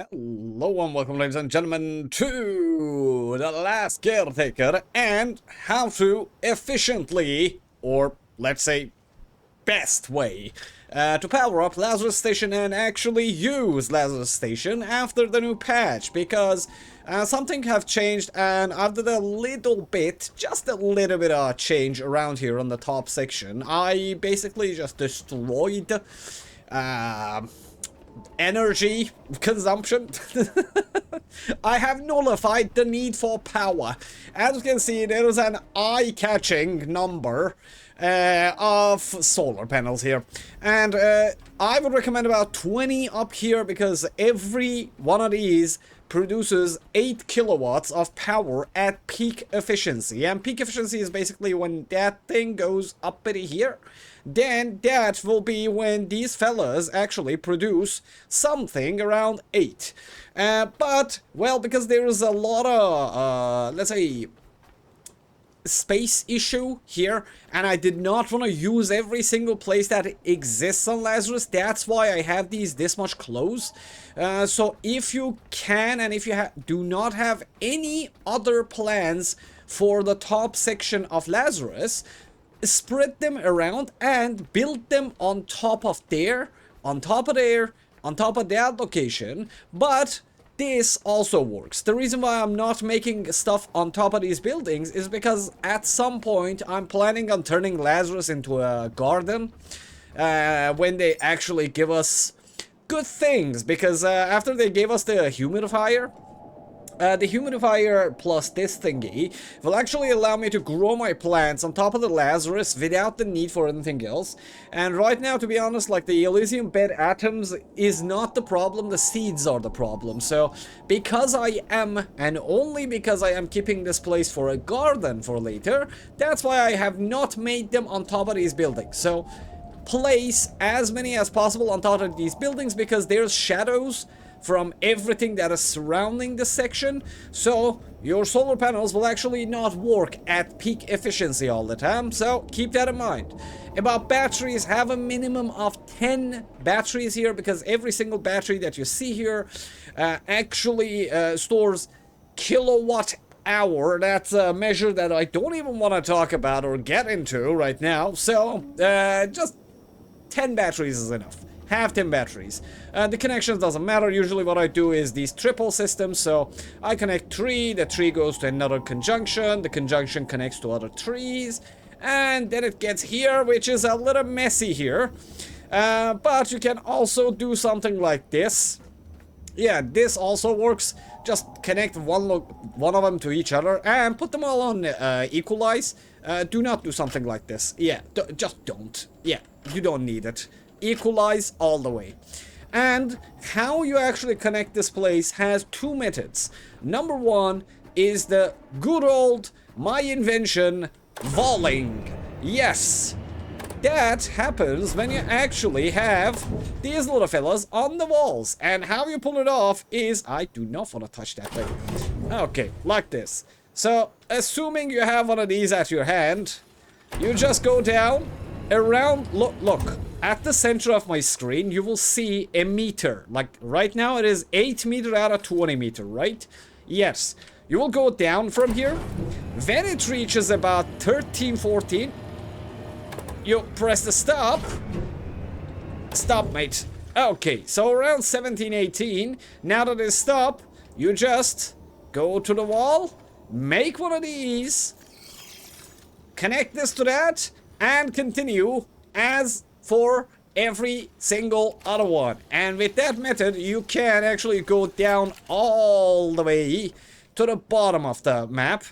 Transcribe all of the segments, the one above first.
Hello and welcome, ladies and gentlemen, to the Last Caretaker and how to efficiently, or let's say best way, to power up Lazarus Station and actually use Lazarus Station after the new patch, because something have changed and I've done a little bit, just a little bit of change around here on the top section. I basically just destroyed energy consumption. I have nullified the need for power. As you can see, there is an eye-catching number of solar panels here, and I would recommend about 20 up here, because every one of these produces 8 kilowatts of power at peak efficiency. And peak efficiency is basically when that thing goes up in here. Then that will be when these fellas actually produce something around 8. But, well, because there is a lot of, let's say, space issue here, and I did not want to use every single place that exists on Lazarus. That's why I have these this much close. So if you can, and if you do not have any other plans for the top section of Lazarus, spread them around and build them on top of there, on top of there, on top of that location. But this also works. The reason why I'm not making stuff on top of these buildings is because at some point I'm planning on turning Lazarus into a garden when they actually give us good things, because after they gave us the humidifier, the humidifier plus this thingy will actually allow me to grow my plants on top of the Lazarus without the need for anything else. And right now, to be honest, like, the Elysium bed atoms is not the problem, the seeds are the problem. So because I am, and only because I am, keeping this place for a garden for later, that's why I have not made them on top of these buildings. So place as many as possible on top of these buildings, because there's shadows from everything that is surrounding this section, so your solar panels will actually not work at peak efficiency all the time. So keep that in mind. About batteries, have a minimum of 10 batteries here, because every single battery that you see here actually stores kilowatt hour. That's a measure that I don't even want to talk about or get into right now. So just 10 batteries is enough. Have 10 batteries. The connections doesn't matter. Usually what I do is these triple systems. So I connect 3, the tree goes to another conjunction, the conjunction connects to other trees, and then it gets here, which is a little messy here. But you can also do something like this. Yeah, this also works. Just connect one of them to each other and put them all on equalize. Do not do something like this. Yeah, just don't. Yeah, you don't need it. Equalize all the way. And how you actually connect this place has 2 methods. Number 1 is the good old, my invention, walling. Yes, that happens when you actually have these little fellas on the walls. And how you pull it off is, I do not want to touch that thing. Okay, like this. So assuming you have one of these at your hand, you just go down around. Look at the center of my screen, you will see a meter. Like right now it is 8 meters out of 20 meters, right? Yes. You will go down from here. When it reaches about 13, 14, you press the stop. Stop, mate. Okay, so around 17, 18, now that it's stop, you just go to the wall, make one of these, connect this to that, and continue as for every single other one. And with that method, you can actually go down all the way to the bottom of the map.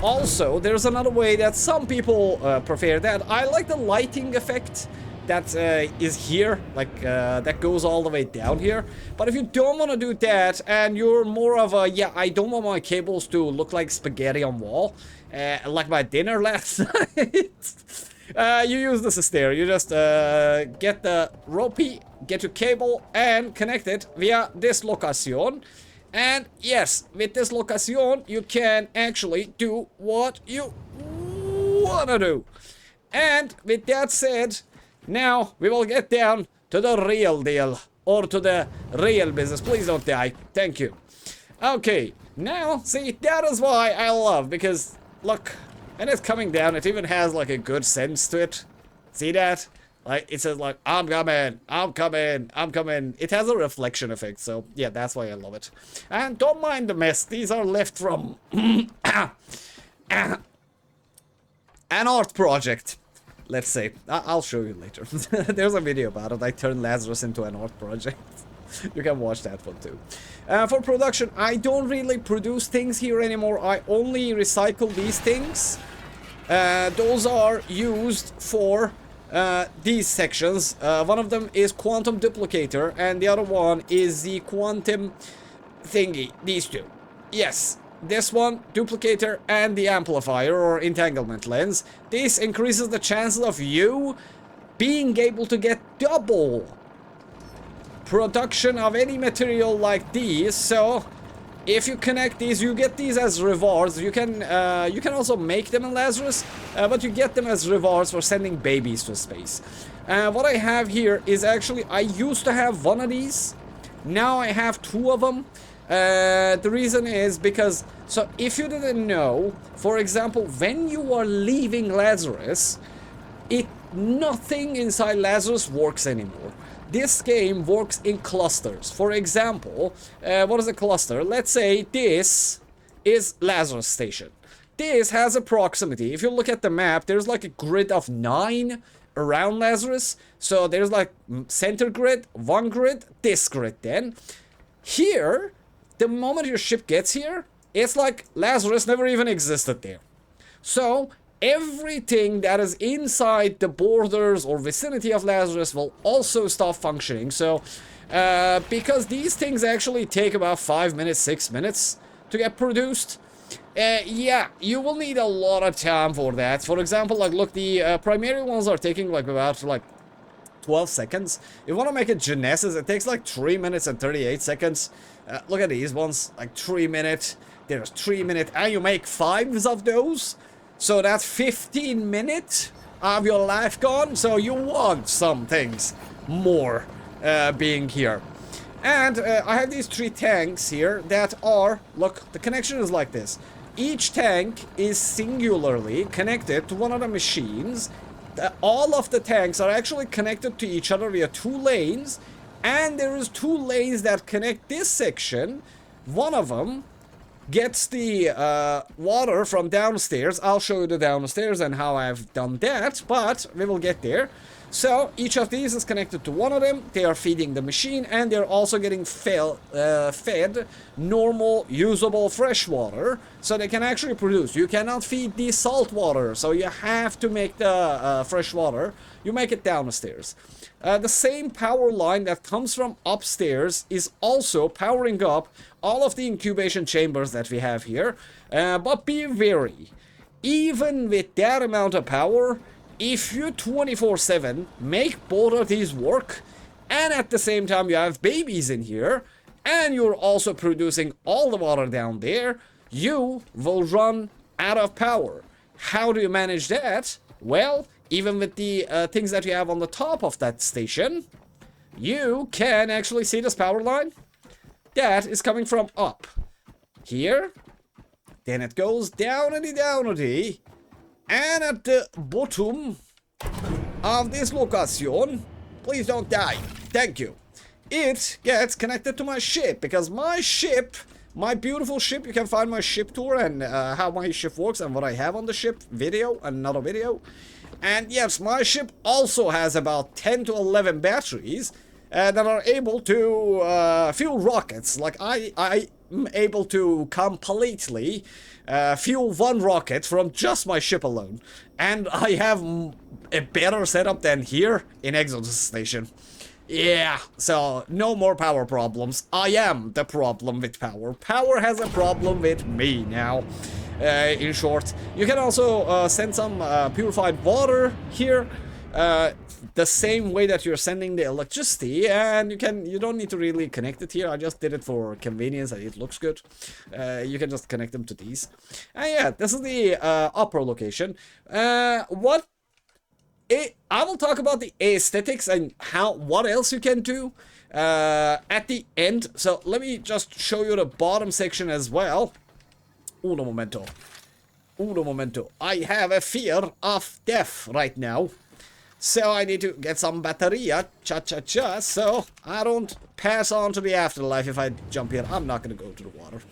Also, there's another way that some people prefer that. I like the lighting effect that is here, like that goes all the way down here. But if you don't want to do that, and you're more of a, yeah, I don't want my cables to look like spaghetti on wall, like my dinner last night, you use this stair. You just get the ropey, get your cable, and connect it via this location. And yes, with this location, you can actually do what you wanna do. And with that said, now we will get down to the real deal. or to the real business. Please don't die. Thank you. Okay, now, see, that is why I love, because, look, and it's coming down, it even has, like, a good sense to it. See that? Like, it says, like, I'm coming, I'm coming, I'm coming. It has a reflection effect, so, yeah, that's why I love it. And don't mind the mess, these are left from an art project. Let's say. I'll show you later. There's a video about it. I turned Lazarus into an art project. You can watch that one too. For production, I don't really produce things here anymore. I only recycle these things. Those are used for these sections. One of them is quantum duplicator, and the other one is the quantum thingy. These two. Yes. This one, duplicator, and the amplifier or entanglement lens. This increases the chances of you being able to get double production of any material like these. So if you connect these, you get these as rewards. You can also make them in Lazarus, but you get them as rewards for sending babies to space. What I have here is actually, I used to have one of these. Now I have two of them. The reason is because, so if you didn't know, for example, when you are leaving Lazarus, nothing inside Lazarus works anymore. This game works in clusters. For example, what is a cluster? Let's say this is Lazarus Station. This has a proximity. If you look at the map, there's like a grid of 9 around Lazarus. So there's like center grid, one grid, this grid then. Here, the moment your ship gets here, it's like Lazarus never even existed there. So everything that is inside the borders or vicinity of Lazarus will also stop functioning. So because these things actually take about 5 minutes, 6 minutes to get produced, yeah, you will need a lot of time for that. For example, like look, the primary ones are taking like about like 12 seconds. If you want to make a Genesis, it takes like 3 minutes and 38 seconds. Look at these ones, like 3 minutes. There's 3 minutes, and you make 5s of those. So that's 15 minutes of your life gone. So you want some things more being here. And I have these 3 tanks here that are, look, the connection is like this. Each tank is singularly connected to one of the machines. All of the tanks are actually connected to each other via 2 lanes. And there is 2 lanes that connect this section. One of them gets the water from downstairs. I'll show you the downstairs and how I've done that, but we will get there. So each of these is connected to one of them. They are feeding the machine, and they're also getting fed normal, usable fresh water, so they can actually produce. You cannot feed the salt water, so you have to make the fresh water. You make it downstairs. The same power line that comes from upstairs is also powering up all of the incubation chambers that we have here. But be wary. Even with that amount of power, if you 24/7 make both of these work, and at the same time you have babies in here, and you're also producing all the water down there, you will run out of power. How do you manage that? Well, even with the things that you have on the top of that station, you can actually see this power line. That is coming from up here. Then it goes down and and at the bottom of this location, please don't die. Thank you. It gets connected to my ship, because my ship, my beautiful ship, you can find my ship tour and how my ship works and what I have on the ship video, another video. And yes, my ship also has about 10 to 11 batteries that are able to fuel rockets. Like I'm able to completely fuel one rocket from just my ship alone. And I have a better setup than here in Exodus Station. Yeah, so no more power problems. I am the problem with power. Power has a problem with me now. In short, you can also send some purified water here, the same way that you're sending the electricity, and you don't need to really connect it here. I just did it for convenience and it looks good. You can just connect them to these. And yeah, this is the upper location. I will talk about the aesthetics and what else you can do. at the end. So let me just show you the bottom section as well. Uno momento. Uno momento. I have a fear of death right now. So I need to get some batteria, cha-cha-cha, so I don't pass on to the afterlife if I jump here. I'm not gonna go to the water.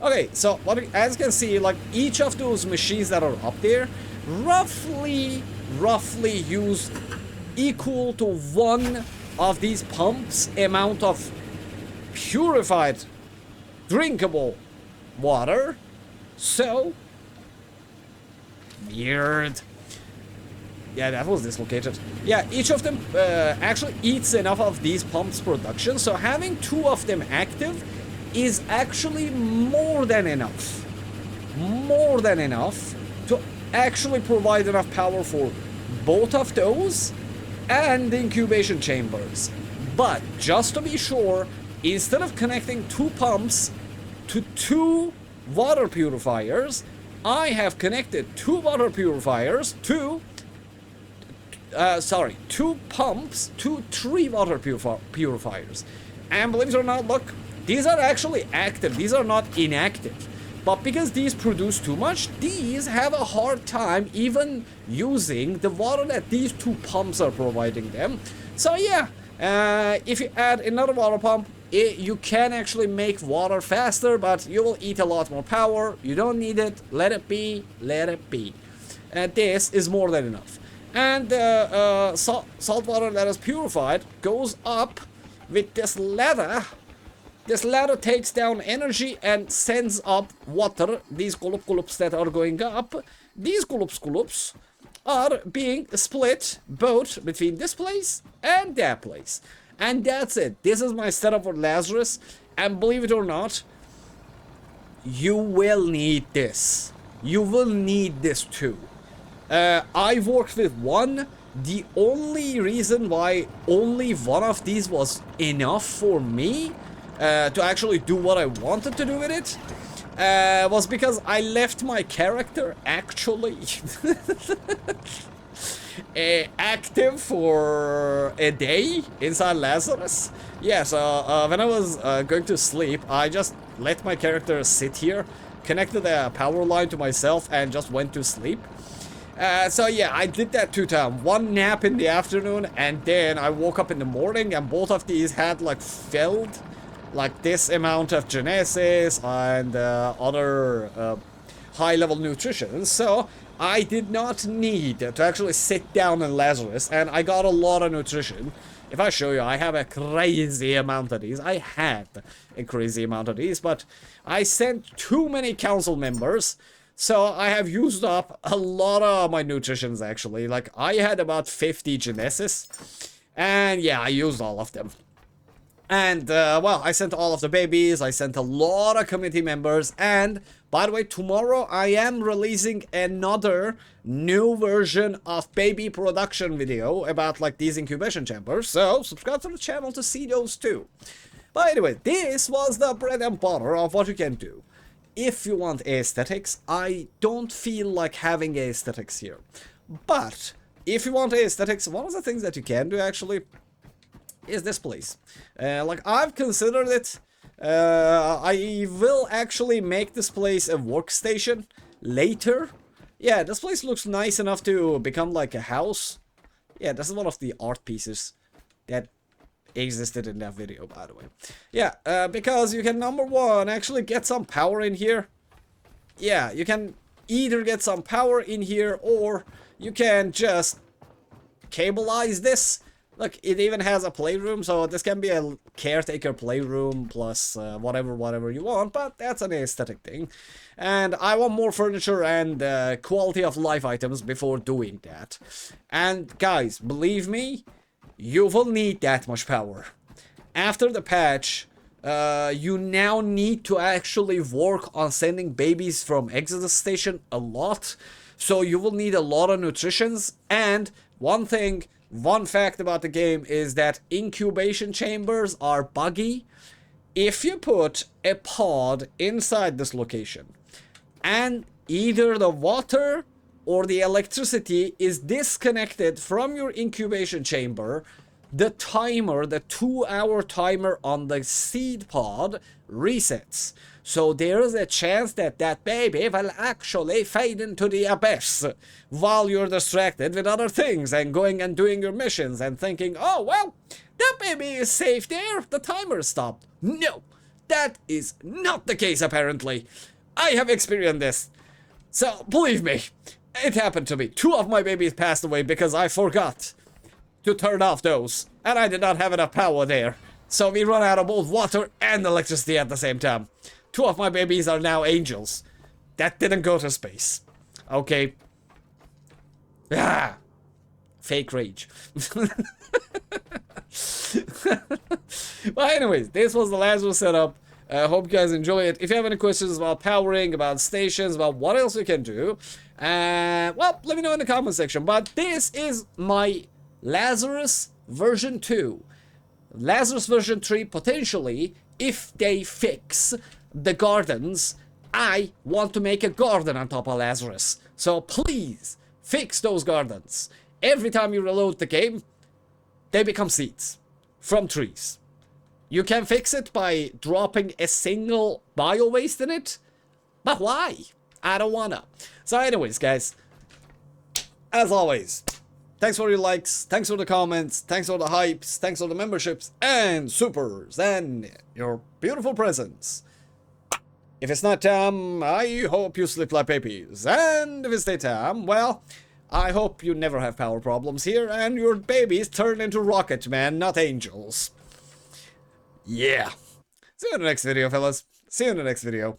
Okay, so as you can see, like each of those machines that are up there, roughly use equal to one of these pumps amount of purified, drinkable water. So weird. Yeah, that was dislocated. Yeah, each of them actually eats enough of these pumps' production, so having two of them active is actually more than enough. More than enough to actually provide enough power for both of those and the incubation chambers. But just to be sure, instead of connecting two pumps to two water purifiers, I have connected two water purifiers to two pumps to three water purifiers. And believe it or not, look, these are actually active. These are not inactive. But because these produce too much, these have a hard time even using the water that these two pumps are providing them. So yeah, if you add another water pump, you can actually make water faster, but you will eat a lot more power. You don't need it. Let it be. Let it be. And this is more than enough. And salt water that is purified goes up with this ladder. This ladder takes down energy and sends up water. These gulp that are going up, these gulps are being split both between this place and that place. And that's it. This is my setup for Lazarus. And believe it or not, you will need this. You will need this too. I've worked with one. The only reason why only one of these was enough for me to actually do what I wanted to do with it was because I left my character actually active for a day inside Lazarus. Yeah, so when I was going to sleep, I just let my character sit here, connected a power line to myself, and just went to sleep. So yeah, I did that 2 times. One nap in the afternoon, and then I woke up in the morning, and both of these had like filled like this amount of genesis and other high-level nutrition. So I did not need to actually sit down in Lazarus, and I got a lot of nutrition. If I show you, I have a crazy amount of these. I had a crazy amount of these, but I sent too many council members. So I have used up a lot of my nutritions, actually. Like, I had about 50 genesis. And yeah, I used all of them. And, well, I sent all of the babies. I sent a lot of community members. And, by the way, tomorrow I am releasing another new version of baby production video about, like, these incubation chambers. So, subscribe to the channel to see those too. But anyway, this was the bread and butter of what you can do. If you want aesthetics, I don't feel like having aesthetics here. But if you want aesthetics, one of the things that you can do actually is this place. Like, I've considered it. I will actually make this place a workstation later. Yeah, this place looks nice enough to become like a house. Yeah, this is one of the art pieces that existed in that video, by the way. Yeah, because you can, number one, actually get some power in here. Yeah, you can either get some power in here, or you can just cableize this. Look, it even has a playroom, so this can be a caretaker playroom plus whatever you want, but that's an aesthetic thing. And I want more furniture and quality of life items before doing that. And guys, believe me, you will need that much power. After the patch, you now need to actually work on sending babies from Exodus Station a lot. So you will need a lot of nutritions. And one fact about the game is that incubation chambers are buggy. If you put a pod inside this location, and either the water or the electricity is disconnected from your incubation chamber, the timer, the 2-hour timer on the seed pod resets. So there is a chance that that baby will actually fade into the abyss while you're distracted with other things and going and doing your missions and thinking, oh, well, that baby is safe there. The timer stopped. No, that is not the case, apparently. I have experienced this. So, believe me, it happened to me. 2 of my babies passed away because I forgot to turn off those. And I did not have enough power there. So we run out of both water and electricity at the same time. 2 of my babies are now angels. That didn't go to space. Okay. Ah. Fake rage. Well, anyways, this was the Lazarus setup. I hope you guys enjoy it. If you have any questions about powering, about stations, about what else you can do, well, let me know in the comment section. But this is my Lazarus version 2. Lazarus version 3, potentially, if they fix the gardens, I want to make a garden on top of Lazarus. So please, fix those gardens. Every time you reload the game, they become seeds from trees. You can fix it by dropping a single bio waste in it, but why? I don't wanna. So anyways, guys, as always, thanks for your likes, thanks for the comments, thanks for the hypes, thanks for the memberships and supers, and your beautiful presents. If it's not time, I hope you sleep like babies. And if it's daytime, well, I hope you never have power problems here and your babies turn into rocket men, not angels. Yeah. See you in the next video, fellas. See you in the next video.